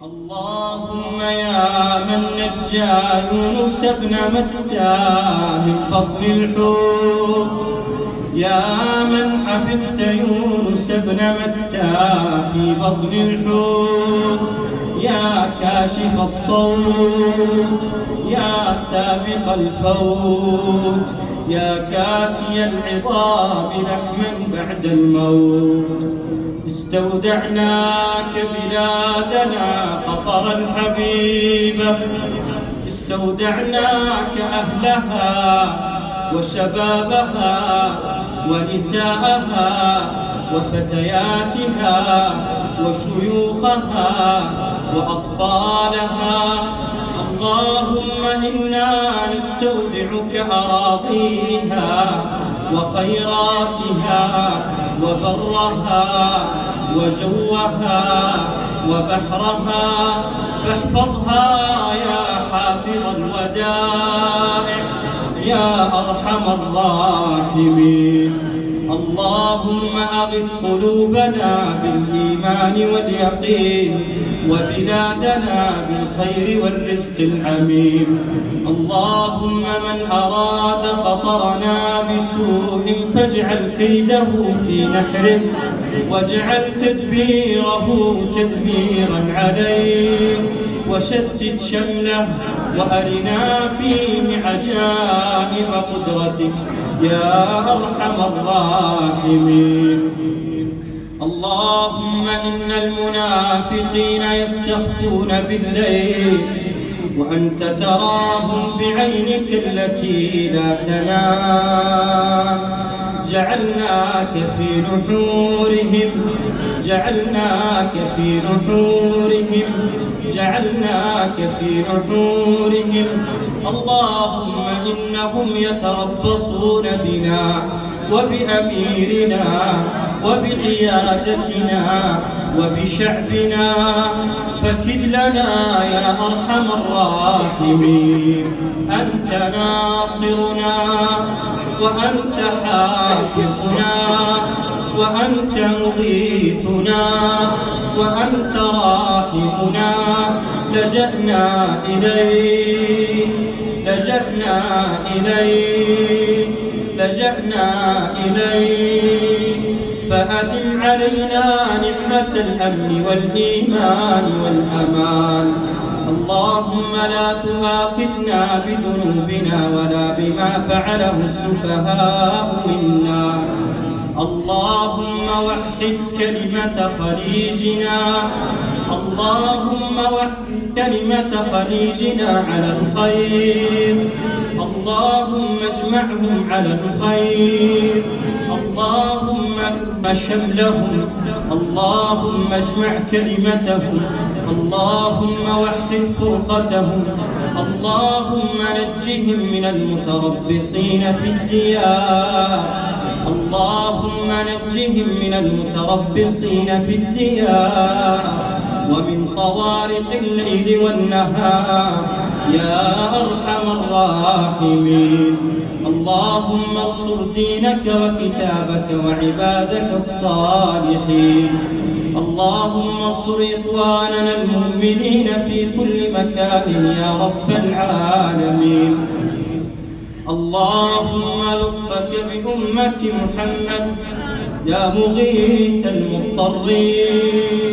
اللهم يا من نجى يونس بن متى من بطن الحوت، يا من حفظت يونس بن متى في بطن الحوت، يا كاشف الصوت، يا سابق الفوت، يا كاسي العظام لحما بعد الموت، استودعناك بلادنا قطر الحبيبة، استودعناك أهلها وشبابها ونساءها وفتياتها وشيوخها وأطفالها. اللهم إنا نستودعك أراضيها وخيراتها وبرها وجوها وبحرها، فاحفظها يا حافظ الودائع يا أرحم الراحمين. اللهم أغث قلوبنا بالإيمان واليقين وبلادنا بالخير والرزق العميم. اللهم من أراد قطرنا بسوء فاجعل كيده في نحره، واجعل تدبيره تدميرا عليه، وشتت شمله وأرنا فيه عجائب قدرتك يا أرحم الراحمين. اللهم إن المنافقين يستخفون بالليل وأنت تراهم بعينك التي لا تنام، جعلناك في نحورهم، جعلناك في نحورهم، جعلناك في نحورهم. اللهم إنهم يتربصون بنا وبأميرنا وبقيادتنا وبشعبنا، فكد لنا يا أرحم الراحمين. أنت ناصرنا وأنت حافظنا وأنت مغيثنا وأنت راحمنا، لجأنا إليك، لجأنا إليك، لجأنا إليك، فأدم علينا نعمة الأمن والإيمان والأمان. اللهم لا تؤاخذنا بذنوبنا ولا بما فعله السفهاء منا. اللهم وحد كلمة خليجنا، اللهم وحد كلمة خليجنا على الخير، اللهم اجمعهم على الخير، اللهم اجمع شملهم، اللهم اجمع كلمتهم، اللهم وحد فرقتهم، اللهم نجهم من المتربصين في الديار، اللهم نجهم من المتربصين في الديار ومن طوارق الليل والنهار يا أرحم الراحمين. اللهم انصر دينك وكتابك وعبادك الصالحين. اللهم انصر إخواننا المؤمنين في كل مكان يا رب العالمين. اللهم لطفك بأمة محمد يا مغيث المضطرين.